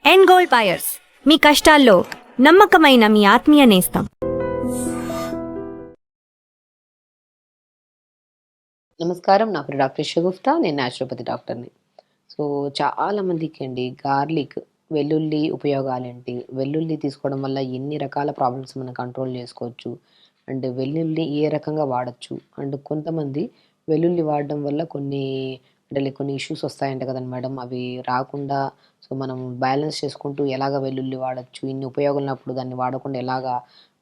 End gold buyers, మీ కష్టాల్లో నమ్మకమైన మీ ఆత్మీయ నేస్తం. నమస్కారం. నా పేరు డాక్టర్ షగుఫ్తా. నేను న్యాచురోపతి డాక్టర్ని. సో, చాలామందికి అండి గార్లిక్, వెల్లుల్లి ఉపయోగాలేంటి? వెల్లుల్లి తీసుకోవడం వల్ల ఎన్ని రకాల ప్రాబ్లమ్స్ మనం కంట్రోల్ చేసుకోవచ్చు? అండ్ వెల్లుల్లి ఏ రకంగా వాడొచ్చు? అండ్ కొంతమంది వెల్లుల్లి వాడడం వల్ల కొన్ని ఇష్యూస్ వస్తాయంట కదండీ మేడం! అవి రాకుండా మనం బ్యాలెన్స్ చేసుకుంటూ ఎలాగ వెల్లుల్లి వాడొచ్చు? ఇన్ని ఉపయోగాలున్నప్పుడు దాన్ని వాడకుండా ఎలాగా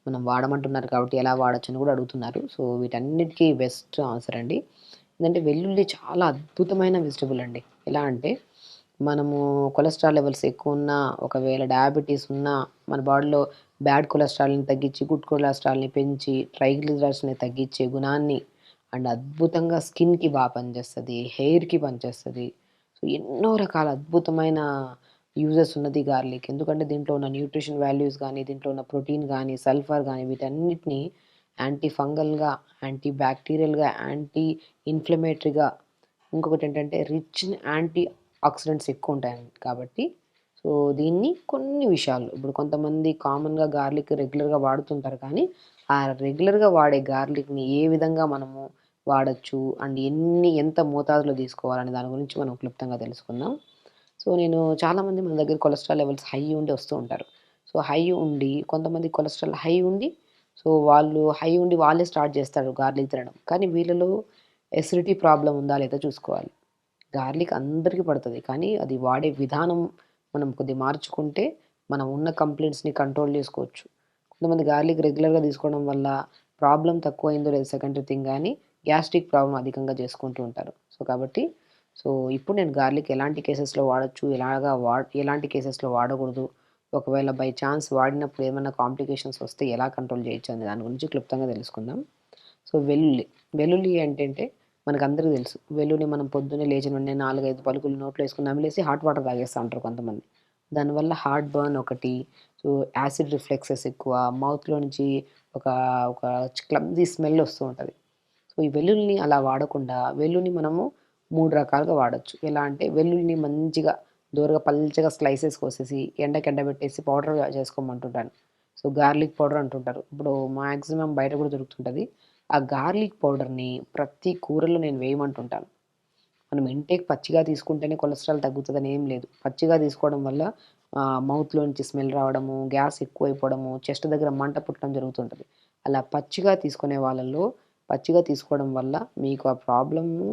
మనం వాడమంటున్నారు కాబట్టి ఎలా వాడొచ్చని కూడా అడుగుతున్నారు. సో, వీటన్నిటికి బెస్ట్ ఆన్సర్ అండి. ఏందంటే వెల్లుల్లి చాలా అద్భుతమైన వెజిటబుల్ అండి. ఎలా అంటే మనము కొలెస్ట్రాల్ లెవెల్స్ ఎక్కువున్నా, ఒకవేళ డయాబెటీస్ ఉన్నా, మన బాడీలో బ్యాడ్ కొలెస్ట్రాల్‌ని తగ్గించి, గుడ్ కొలెస్ట్రాల్‌ని పెంచి, ట్రైగ్లిజరైడ్స్‌ని తగ్గించే గుణాన్ని అండ్ అద్భుతంగా స్కిన్‌కి పనిచేస్తది. హెయిర్‌కి పనిచేస్తది. సో, ఎన్నో రకాల అద్భుతమైన యూజెస్ ఉన్నది గార్లిక్. ఎందుకంటే దీంట్లో ఉన్న న్యూట్రిషన్ వాల్యూస్ గానీ, దీంట్లో ఉన్న ప్రోటీన్ గానీ, సల్ఫర్ గానీ వీటన్నిటిని యాంటీ ఫంగల్‌గా, యాంటీ బ్యాక్టీరియల్‌గా, యాంటీ ఇన్‌ఫ్లమేటరీగా ఇంకొకటేంటంటే రిచ్ ఇన్ యాంటీ ఆక్సిడెంట్స్ ఎక్కువుంటాయండి. కాబట్టి దీన్ని కొన్ని విషయాల్లో ఇప్పుడు కొంతమంది కామన్‌గా గార్లిక్ రెగ్యులర్‌గా వాడుతుంటారు కానీ, ఆ రెగ్యులర్‌గా వాడే గార్లిక్‌ని ఏ విధంగా మనము వాడొచ్చు అండ్ ఎంత మోతాదులో తీసుకోవాలనే దాని గురించి మనం క్లుప్తంగా తెలుసుకుందాం. నేను చాలామంది మన దగ్గర కొలెస్ట్రాల్ లెవెల్స్ హై ఉండి వస్తూ ఉంటారు. హై ఉండి కొంతమంది కొలెస్ట్రాల్ హై ఉండి వాళ్ళు హై ఉండి వాళ్ళే స్టార్ట్ చేస్తారు గార్లిక్ తినడం. కానీ వీళ్ళలో ఎసిడిటీ ప్రాబ్లమ్ ఉందా లేదా చూసుకోవాలి. గార్లిక్ అందరికీ పడతది. కానీ అది వాడే విధానం మనం కొద్దిగా మార్చుకుంటే మనం ఉన్న కంప్లెయింట్స్‌ని కంట్రోల్ చేసుకోవచ్చు. కొంతమంది గార్లిక్ రెగ్యులర్‌గా తీసుకోవడం వల్ల ప్రాబ్లమ్ తక్కువయిందో లేదో సెకండరీ థింగ్ గానీ గ్యాస్ట్రిక్ ప్రాబ్లమ్ అధికంగా చేసుకుంటూ ఉంటారు. కాబట్టి ఇప్పుడు నేను గార్లిక్ ఎలాంటి కేసెస్‌లో వాడొచ్చు, ఎలాంటి కేసెస్‌లో వాడకూడదు, ఒకవేళ బై ఛాన్స్ వాడినప్పుడు ఏమన్నా కాంప్లికేషన్స్ వస్తే ఎలా కంట్రోల్ చేయొచ్చు అనే దాని గురించి క్లుప్తంగా తెలుసుకుందాం. వెల్లుల్లి. వెల్లుల్లి ఏంటంటే మనకందరికీ తెలుసు. వెల్లుల్లి మనం పొద్దున్నే లేచిన వెంటనే 4, 5 పలుకులు నోట్లో ఏసుకొని నమిలేసి హాట్ వాటర్ తాగేస్తా ఉంటారు కొంతమంది. దానివల్ల హార్ట్ బర్న్ ఒకటి, యాసిడ్ రిఫ్లెక్సెస్ ఎక్కువ, మౌత్‌లో నుంచి ఒక ఒక క్లమ్జీ స్మెల్ వస్తూ ఉంటది. ఈ వెల్లుల్లిని అలా వాడకుండా వెల్లుల్లిని మనము 3 రకాలుగా వాడొచ్చు. ఎలా అంటే వెల్లుల్లిని మంచిగా దోరగా పల్చగా స్లైసెస్ కోసేసి ఎండబెట్టేసి పౌడర్‌గా చేసుకోమంటుంటాను. గార్లిక్ పౌడర్ అంటుంటారు. ఇప్పుడు మాక్సిమం బయట కూడా దొరుకుతుంటది. ఆ గార్లిక్ పౌడర్‌ని ప్రతి కూరలో నేను వేయమంటుంటాను. మనం ఇంటేక్ పచ్చిగా తీసుకుంటేనే కొలెస్ట్రాల్ తగ్గుతదని ఏం లేదు. పచ్చిగా తీసుకోవడం వల్ల మౌత్‌లో నుంచి స్మెల్ రావడము, గ్యాస్ ఎక్కువైపోవడము, చెస్ట్ దగ్గర మంట పుట్టడం జరుగుతుంటది. అలా పచ్చిగా తీసుకోవడం వల్ల మీకు ఆ ప్రాబ్లము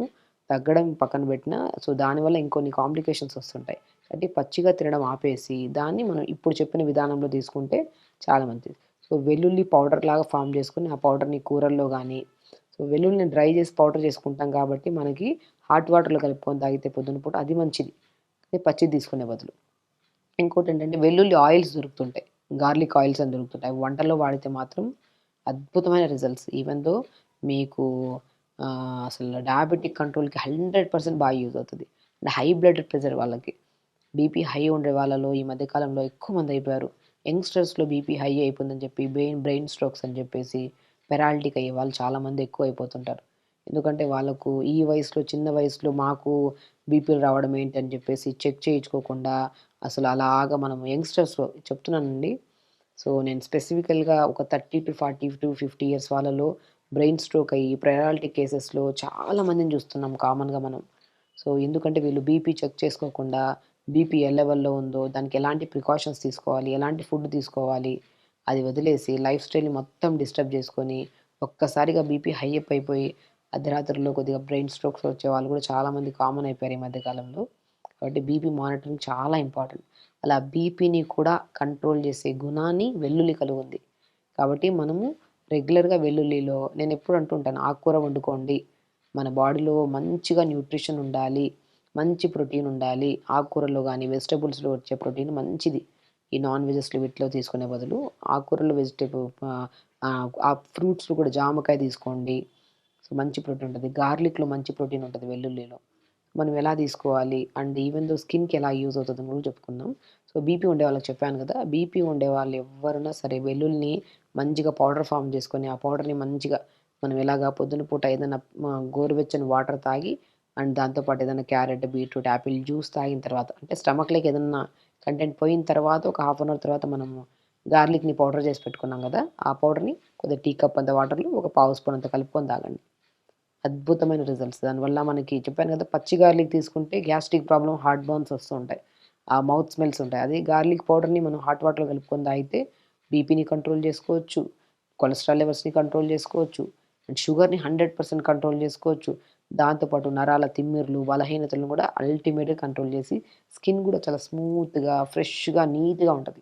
తగ్గడం పక్కన పెట్టినా దానివల్ల ఇంకొన్ని కాంప్లికేషన్స్ వస్తుంటాయి. కాబట్టి పచ్చిగా తినడం ఆపేసి దాన్ని మనం ఇప్పుడు చెప్పిన విధానంలో తీసుకుంటే చాలా మంచిది. వెల్లుల్లి పౌడర్‌లాగా ఫార్మ్ చేసుకొని ఆ పౌడర్‌ని కూరల్లో గానీ వెల్లుల్లిని డ్రై చేసి పౌడర్ చేసుకుంటాం కాబట్టి మనకి హాట్ వాటర్‌లో కలుపుకొని తాగితే పొద్దున పూట అది మంచిది. పచ్చిది తీసుకునే బదులు. ఇంకోటేంటంటే వెల్లుల్లి ఆయిల్స్ దొరుకుతుంటాయి. గార్లిక్ ఆయిల్స్ అని దొరుకుతుంటాయి. అవి వంటల్లో వాడితే మాత్రం అద్భుతమైన రిజల్ట్స్. ఈవెన్ దో మీకు అసలు డయాబెటిక్ కంట్రోల్‌కి 100% బాగా యూజ్ అవుతది. అండ్ హై బ్లడ్ ప్రెషర్ వాళ్ళకి. బీపీ హై ఉండే వాళ్ళలో ఈ మధ్య కాలంలో ఎక్కువ మంది అయిపోయారు. యంగ్‌స్టర్స్‌లో బీపీ హై అయిపోయిందని చెప్పి బ్రెయిన్ స్ట్రోక్స్ అని చెప్పేసి పెరాలిటిక్ అయ్యే వాళ్ళు చాలామంది ఎక్కువైపోతుంటారు. ఎందుకంటే వాళ్ళకు ఈ వయసులో చిన్న వయసులో మాకు బీపీలు రావడం ఏంటి అని చెప్పేసి చెక్ చేయించుకోకుండా అసలు అలాగా మనం యంగ్‌స్టర్స్‌లో చెప్తున్నానండి. నేను స్పెసిఫికల్‌గా ఒక 30-40-50 ఇయర్స్ వాళ్ళలో బ్రెయిన్ స్ట్రోక్ అయ్యి పెరాలిటిక్ కేసెస్‌లో చాలా మందిని చూస్తున్నాం కామన్‌గా మనం. ఎందుకంటే వీళ్ళు బీపీ చెక్ చేసుకోకుండా బీపీ ఏ లెవెల్‌లో ఉందో, దానికి ఎలాంటి ప్రికాషన్స్ తీసుకోవాలి, ఎలాంటి ఫుడ్ తీసుకోవాలి, అది వదిలేసి లైఫ్ స్టైల్‌ని మొత్తం డిస్టర్బ్ చేసుకొని, ఒక్కసారిగా బీపీ హై అయిపోయి అర్ధరాత్రుల్లో కొద్దిగా బ్రెయిన్ స్ట్రోక్స్ వచ్చేవాళ్ళు కూడా చాలామంది కామన్ అయిపోయారు ఈ మధ్య కాలంలో. కాబట్టి బీపీ మానిటరింగ్ చాలా ఇంపార్టెంట్. అలా బీపీని కూడా కంట్రోల్ చేసే గుణాన్ని వెల్లుల్లి కలిగుంది. కాబట్టి మనము రెగ్యులర్‌గా వెల్లుల్లిలో నేనెప్పుడు అంటుంటాను ఆకుకూర వండుకోండి. మన బాడీలో మంచిగా న్యూట్రిషన్ ఉండాలి. మంచి ప్రోటీన్ ఉండాలి. ఆకుకూరల్లో గాని, వెజిటబుల్స్‌లో వచ్చే ప్రోటీన్ మంచిది. ఈ నాన్ వెజెస్‌లో వీటిలో తీసుకునే బదులు ఆకుకూరలు ఆ ఫ్రూట్స్‌లో కూడా జామకాయ తీసుకోండి. మంచి ప్రోటీన్ ఉంటది. గార్లిక్‌లో మంచి ప్రోటీన్ ఉంటది వెల్లుల్లిలో. మనం ఎలా తీసుకోవాలి అండ్ ఈవెన్ దో స్కిన్‌కి ఎలా యూజ్ అవుతదని కూడా చెప్పుకుందాం. బీపీ ఉండే వాళ్ళకి చెప్పాను కదా! బీపీ ఉండేవాళ్ళు ఎవ్వరైనా సరే వెల్లుల్లిని మంచిగా పౌడర్ ఫార్మ్ చేసుకొని, ఆ పౌడర్‌ని మంచిగా మనం ఎలాగా పొద్దున పూట ఏదైనా గోరువెచ్చని వాటర్ తాగి అండ్ దాంతో పాటు ఏదైనా క్యారెట్, బీట్రూట్, యాపిల్ జ్యూస్ తాగిన తర్వాత అంటే స్టమక్‌లోకి ఏదన్నా కంటెంట్ పోయిన తర్వాత ఒక హాఫ్ అన్ అవర్ తర్వాత మనము గార్లిక్ని పౌడర్ చేసి పెట్టుకున్నాం కదా, ఆ పౌడర్ని కొద్దిగా టీ కప్ అంత వాటర్లో ఒక పావు స్పూన్ అంత కలుపుకొని తాగండి. అద్భుతమైన రిజల్ట్స్. దానివల్ల మనకి చెప్పాను కదా, పచ్చి గార్లిక్ తీసుకుంటే గ్యాస్ట్రిక్ ప్రాబ్లమ్, హార్ట్ బర్న్స్ వస్తూ ఉంటాయి. ఆ మౌత్ స్మెల్స్ ఉంటాయి. అదే గార్లిక్ పౌడర్‌ని మనం హాట్ వాటర్‌లో కలుపుకొని తాగితే బీపీని కంట్రోల్ చేసుకోవచ్చు. కొలెస్ట్రాల్ లెవెల్స్‌ని కంట్రోల్ చేసుకోవచ్చు. అండ్ షుగర్‌ని 100% కంట్రోల్ చేసుకోవచ్చు. దాంతో పాటు నరాల తిమ్మిర్లు, బలహీనతలను కూడా అల్టిమేట్‌గా కంట్రోల్ చేసి స్కిన్ కూడా చాలా స్మూత్‌గా, ఫ్రెష్‌గా, నీట్‌గా ఉంటది.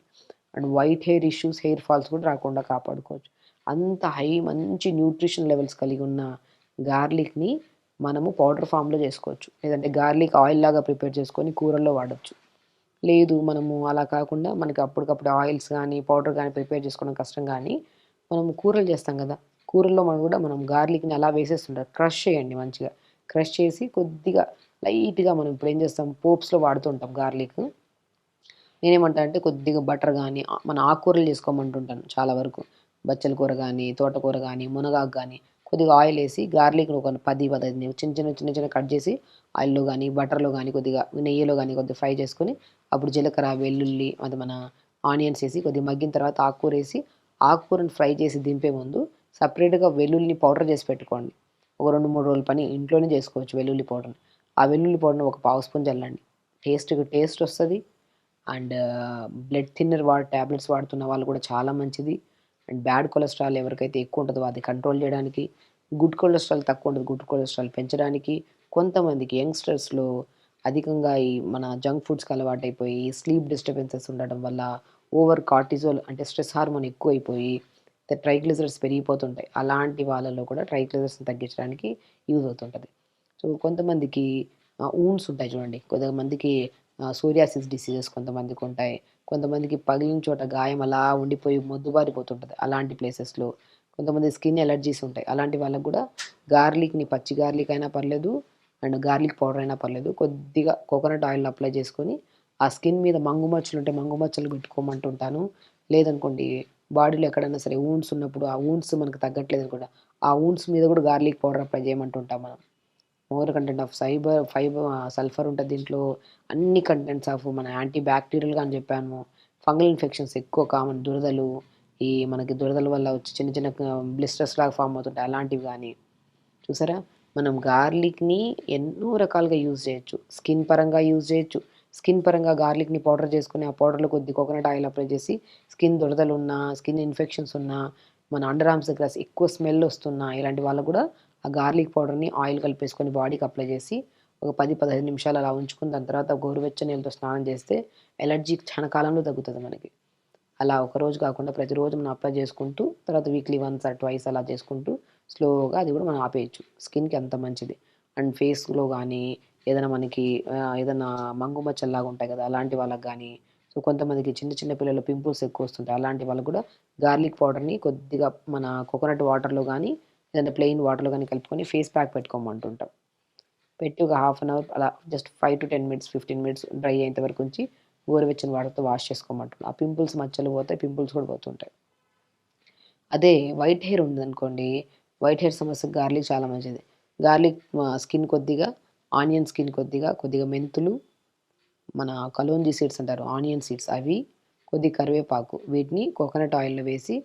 And white hair issues, hair falls కూడా రాకుండా కాపాడుకోవచ్చు. అంత మంచి న్యూట్రిషన్ లెవెల్స్ కలిగి ఉన్న గార్లిక్‌ని మనము పౌడర్ ఫామ్‌లో చేసుకోవచ్చు. లేదంటే గార్లిక్ ఆయిల్ లాగా ప్రిపేర్ చేసుకొని కూరల్లో వాడొచ్చు. లేదు మనము అలా కాకుండా మనకి అప్పటికప్పుడు ఆయిల్స్ గానీ, పౌడర్ గానీ ప్రిపేర్ చేసుకోవడం కష్టం గానీ, మనము కూరలు చేస్తాం కదా, కూరల్లో మనం గార్లిక్‌ని అలా వేసేస్తుంటారు. క్రష్ చేయండి మంచిగా. క్రష్ చేసి కొద్దిగా లైట్‌గా మనం ఇప్పుడేం చేస్తాం, పోప్స్‌లో వాడుతూ ఉంటాం గార్లిక్. నేనేమంటా అంటే కొద్దిగా బటర్ గానీ, మన ఆకుకూరలు చేసుకోమంటుంటాను చాలా వరకు. బచ్చల కూర గానీ, తోటకూర గానీ, మునగాకు గానీ, కొద్దిగా ఆయిలేసి గార్లిక్‌ని ఒక 10, 15 చిన్న చిన్నగా కట్ చేసి ఆయిల్‌లో గానీ, బటర్‌లో గానీ, కొద్దిగా నెయ్యిలో గానీ కొద్దిగా ఫ్రై చేసుకొని, అప్పుడు జీలకర్ర, వెల్లుల్లి అది మన ఆనియన్స్ ఏసి కొద్దిగా మగ్గిన తర్వాత ఆకుకూరేసి, ఆకుకూరని ఫ్రై చేసి దింపే ముందు సెపరేట్‌గా వెల్లుల్లిని పౌడర్ చేసి పెట్టుకోండి. ఒక 2, 3 రోజుల పని ఇంట్లోనే చేసుకోవచ్చు వెల్లుల్లి పౌడర్‌ని. ఆ వెల్లుల్లి పౌడర్‌ని ఒక పావు స్పూన్ చల్లండి. టేస్టొస్తది. అండ్ బ్లడ్ థిన్నర్ టాబ్లెట్స్ వాడుతున్న వాళ్ళు కూడా చాలా మంచిది. అండ్ బ్యాడ్ కొలెస్ట్రాల్ ఎవరికైతే ఎక్కువ ఉంటదో అది కంట్రోల్ చేయడానికి, గుడ్ కొలెస్ట్రాల్ తక్కువ ఉంటది. గుడ్ కొలెస్ట్రాల్ పెంచడానికి, కొంతమందికి యంగ్‌స్టర్స్‌లో అధికంగా ఈ మన జంక్ ఫుడ్స్‌కి అలవాటైపోయి స్లీప్ డిస్టర్బెన్సెస్ ఉండడం వల్ల ఓవర్ కార్టిజోల్ అంటే స్ట్రెస్ హార్మోన్ ఎక్కువైపోయి ట్రైగ్లిజరైడ్స్ పెరిగిపోతుంటాయి. అలాంటి వాళ్ళలో కూడా ట్రైగ్లిజరైడ్స్‌ని తగ్గించడానికి యూజ్ అవుతుంటది. సో, కొంతమందికి వూండ్స్ ఉంటాయి చూడండి. కొంతమందికి సోరియాసిస్ డిసీజెస్ కొంతమందికుంటాయి. కొంతమందికి పగిలిన చోట గాయం అలా ఉండిపోయి మొద్దుబారిపోతుంటది. అలాంటి ప్లేసెస్‌లో. కొంతమంది స్కిన్ ఎలర్జీస్ ఉంటాయి. అలాంటి వాళ్ళకి గూడా గార్లిక్‌ని పచ్చి గార్లిక్ అయినా పర్లేదు, అండ్ గార్లిక్ పౌడర్ అయినా పర్లేదు. కొద్దిగా కోకోనట్ ఆయిల్‌ని అప్లై చేసుకొని, ఆ స్కిన్ మీద మంగు మచ్చలుంటే మంగు మచ్చలు పెట్టుకోమంటుంటాను. లేదనుకోండి బాడీలో ఎక్కడైనా సరే వూండ్స్ ఉన్నప్పుడు, ఆ వూండ్స్ మనకు తగ్గట్లేదనుకోండి, ఆ వూండ్స్ మీద గూడా గార్లిక్ పౌడర్ అప్లై చేయమంటుంటాం మనం. మోర్ కంటెంట్ ఆఫ్ సల్ఫర్ ఉంటది దీంట్లో. అన్ని కంటెంట్స్ ఆఫ్ మన యాంటీ బ్యాక్టీరియల్‌గా అని చెప్పాను. ఫంగల్ ఇన్ఫెక్షన్స్ ఎక్కువ కామన్. దురదలు, ఈ మనకి దురదల వల్ల వచ్చి చిన్న చిన్న బ్లిస్టర్స్ లాగా ఫార్మ్ అవుతుంటాయి. అలాంటివి గానీ, చూసారా? మనం గార్లిక్‌ని ఎన్నో రకాలుగా యూజ్ చేయొచ్చు. స్కిన్ పరంగా యూజ్ చేయొచ్చు. స్కిన్ పరంగా గార్లిక్‌ని పౌడర్ చేసుకొని, ఆ పౌడర్‌లో కొద్ది కోకోనట్ ఆయిల్ అప్లై చేసి, స్కిన్ దురదలున్నా, స్కిన్ ఇన్ఫెక్షన్స్ ఉన్నా, మన అండర్ ఆర్మ్స్ దగ్గర ఎక్కువ స్మెల్ ఒస్తున్నా, ఇలాంటి వాళ్ళకి గూడా ఆ గార్లిక్ పౌడర్‌ని ఆయిల్ కలిపేసుకొని బాడీకి అప్లై చేసి, ఒక 10, 15 నిమిషాలు అలా ఉంచుకొని, దాని తర్వాత గోరువెచ్చని నీళ్ళతో స్నానం చేస్తే ఎలర్జీ క్షణకాలంలో తగ్గుతది మనకి. అలా ఒకరోజు కాకుండా ప్రతిరోజు మనం అప్లై చేసుకుంటూ, తర్వాత వీక్లీ వన్స్ ఆర్ ట్వైస్ అలా చేసుకుంటూ, స్లోగా అది కూడా మనం ఆపేయొచ్చు. స్కిన్‌కి అంత మంచిది. అండ్ ఫేస్‌లో గానీ, ఏదైనా మనకి ఏదన్నా మంగు మచ్చల్లాగా ఉంటాయి కదా, అలాంటి వాళ్ళకి గానీ, సో, కొంతమందికి చిన్న చిన్న పిల్లలు పింపుల్స్ ఎక్కువ వస్తుంటాయి. అలాంటి వాళ్ళకి కూడా గార్లిక్ పౌడర్‌ని కొద్దిగా మన కోకోనట్ వాటర్‌లో గానీ, లేదంటే ప్లెయిన్ వాటర్‌లో గానీ కలుపుకొని ఫేస్ ప్యాక్ పెట్టుకోమంటుంటాం. పెట్టి ఒక హాఫ్ అన్ అవర్ అలా జస్ట్ 5-10 మినిట్స్, 15 మినిట్స్ డ్రై అయ్యేంత వరకు ఉంచి, గోరువెచ్చని వాటర్‌తో వాష్ చేసుకోమంటున్నా. ఆ పింపుల్స్ మచ్చలు పోతాయి. పింపుల్స్ కూడా పోతుంటాయి. అదే వైట్ హెయిర్ ఉందనుకోండి, వైట్ హెయిర్ సమస్యకి గార్లిక్ చాలా మంచిది. గార్లిక్ స్కిన్ కొద్దిగా, ఆనియన్ స్కిన్ కొద్దిగా, కొద్దిగా మెంతులు, మన కలోంజీ సీడ్స్ అంటారు. ఆనియన్ సీడ్స్ అవి, కొద్దిగా కరివేపాకు వీటిని కోకోనట్ ఆయిల్‌లో వేసి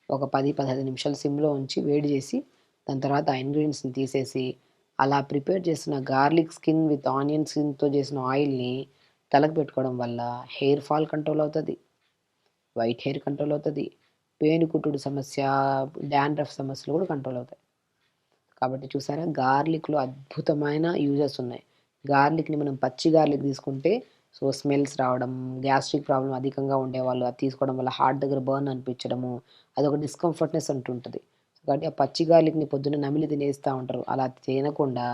ఒక 10, 15 నిమిషాలు సిమ్‌లో ఉంచి వేడి చేసి, దాని తర్వాత ఆ ఇంగ్రీడియెంట్స్‌ని తీసేసి, అలా ప్రిపేర్ చేసిన గార్లిక్ స్కిన్ విత్ ఆనియన్ స్కిన్‌తో చేసిన ఆయిల్‌ని తలకు పెట్టుకోవడం వల్ల హెయిర్ ఫాల్ కంట్రోల్ అవుతది. వైట్ హెయిర్ కంట్రోల్ అవుతది. పేనుకుట్టుడు సమస్య, డాండ్రఫ్ సమస్యలు కూడా కంట్రోల్ అవుతాయి. కాబట్టి చూసారా, గార్లిక్‌లో అద్భుతమైన యూజెస్ ఉన్నాయి. గార్లిక్‌ని మనం పచ్చి గార్లిక్ తీసుకుంటే సో, స్మెల్స్ రావడం, గ్యాస్ట్రిక్ ప్రాబ్లమ్ అధికంగా ఉండేవాళ్ళు అది తీసుకోవడం వల్ల హార్ట్ దగ్గర బర్న్ అనిపించడము, అదొక డిస్కంఫర్ట్‌నెస్ అంటుంటది. కాబట్టి ఆ పచ్చి గార్లిక్‌ని పొద్దున్నే నమిలి తినేస్తా ఉంటారు. అలా తినకుండా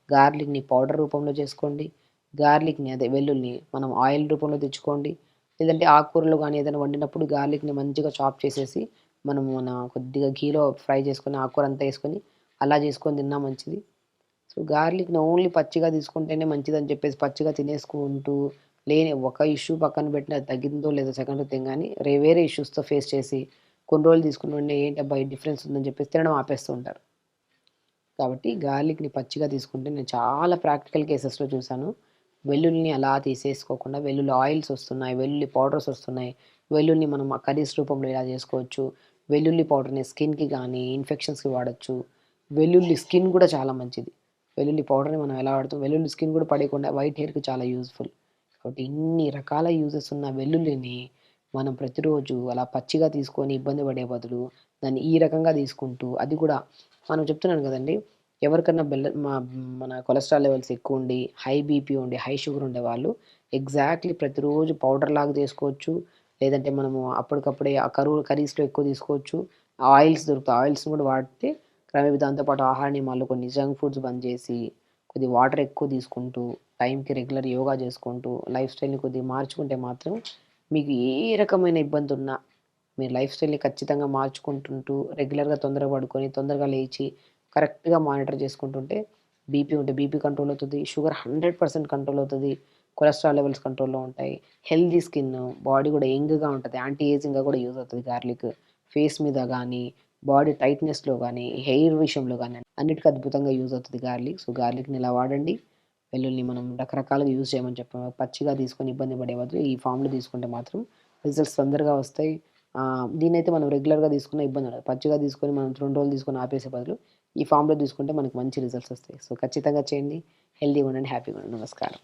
గార్లిక్‌ని పౌడర్ రూపంలో చేసుకోండి. గార్లిక్‌ని అదే వెల్లుల్లిని మనం ఆయిల్ రూపంలో తెచ్చుకోండి. లేదంటే ఆకుకూరలు గానీ ఏదైనా వండినప్పుడు గార్లిక్‌ని మంచిగా చాప్ చేసేసి, మనము కొద్దిగా ఘీలో ఫ్రై చేసుకొని ఆకుకూరంతా ఏసుకొని అలా చేసుకొని తిన్నా మంచిది. సో, గార్లిక్‌ని ఓన్లీ పచ్చిగా తీసుకుంటేనే మంచిదని చెప్పేసి పచ్చిగా తినేసుకుంటూ, లేని ఒక ఇష్యూ పక్కన పెట్టిన అది తగ్గిందో లేదో సెకండ్ థింగ్ గానీ, వేరే ఇష్యూస్‌తో ఫేస్ చేసి కొన్ని రోజులు తీసుకున్న వెంటనే ఏంటబ్బా! ఈ డిఫరెన్స్ ఉందని చెప్పేసి తినడం ఆపేస్తూ ఉంటారు. కాబట్టి గార్లిక్‌ని పచ్చిగా తీసుకుంటే నేను చాలా ప్రాక్టికల్ కేసెస్‌లో చూసాను. వెల్లుల్లిని అలా తీసేసుకోకుండా వెల్లుల్లి ఆయిల్స్ వస్తున్నాయి, వెల్లుల్లి పౌడర్స్ వస్తున్నాయి. వెల్లుల్లిని మనం కర్రీస్ రూపంలో ఇలా చేసుకోవచ్చు. వెల్లుల్లి పౌడర్‌ని స్కిన్‌కి గానీ, ఇన్ఫెక్షన్స్‌కి వాడొచ్చు. వెల్లుల్లి స్కిన్ గూడా చాలా మంచిది. వెల్లుల్లి పౌడర్‌ని మనం ఎలా వాడతాం, వెల్లుల్లి స్కిన్ కూడా పడేయకుండా వైట్ హెయిర్‌కి చాలా యూజ్‌ఫుల్. కాబట్టి ఇన్ని రకాల యూజెస్ ఉన్న వెల్లుల్లిని మనం ప్రతిరోజు అలా పచ్చిగా తీసుకొని ఇబ్బంది పడే బదులు, దాన్ని ఈ రకంగా తీసుకుంటూ అది కూడా మనం చెప్తున్నాను కదండీ! ఎవరికన్నా మన కొలెస్ట్రాల్ లెవెల్స్ ఎక్కువుండి, హై బీపీ ఉండి, హై షుగర్ ఉండేవాళ్ళు ఎగ్జాక్ట్‌లీ ప్రతిరోజు పౌడర్‌లాగా చేసుకోవచ్చు. లేదంటే మనము అప్పటికప్పుడే ఆ కర్రీస్‌లో ఎక్కువ తీసుకోవచ్చు. ఆయిల్స్ దొరుకుతాయి. ఆయిల్స్‌ని కూడా వాడితే దాంతో పాటు ఆహార నియమాలు కొన్ని జంక్ ఫుడ్స్ బంద్ చేసి, కొద్దిగా వాటర్ ఎక్కువ తీసుకుంటూ, టైంకి రెగ్యులర్ యోగా చేసుకుంటూ, లైఫ్ స్టైల్‌ని కొద్దిగా మార్చుకుంటే మాత్రం మీకు ఏ రకమైన ఇబ్బందున్నా మీరు లైఫ్ స్టైల్‌ని ఖచ్చితంగా మార్చుకుంటుంటూ, రెగ్యులర్‌గా తొందరగా పడుకొని, తొందరగా లేచి, కరెక్ట్‌గా మానిటర్ చేసుకుంటుంటే బీపీ ఉంటే బీపీ కంట్రోల్ అవుతది. షుగర్ 100% కంట్రోల్ అవుతది. కొలెస్ట్రాల్ లెవెల్స్ కంట్రోల్‌లో ఉంటాయి. హెల్తీ స్కిన్, బాడీ కూడా యంగ్‌గా ఉంటది. యాంటీ ఏజింగ్‌గా కూడా యూజ్ అవుతది గార్లిక్. ఫేస్ మీద గానీ, బాడీ టైట్‌నెస్‌లో గానీ, హెయిర్ విషయంలో గానీ అన్నిటికి అద్భుతంగా యూజ్ అవుతది గార్లిక్. సో, గార్లిక్‌ని ఇలా వాడండి. వెల్లుల్లిని మనం రకరకాలుగా యూజ్ చేయమని చెప్పాము. పచ్చిగా తీసుకొని ఇబ్బంది పడే బదులు ఈ ఫార్మ్‌లో తీసుకుంటే మాత్రం రిజల్ట్స్ తొందరగా వస్తాయి. దీన్నైతే మనం రెగ్యులర్‌గా తీసుకున్న ఇబ్బంది ఉండదు. పచ్చిగా తీసుకొని మనం 2 రోజులు తీసుకొని ఆపేసే బదులు ఈ ఫార్మ్‌లో తీసుకుంటే మనకు మంచి రిజల్ట్స్ వస్తాయి. సో, ఖచ్చితంగా చేయండి. హెల్తీగా ఉండండి. హ్యాపీగా ఉండండి. నమస్కారం.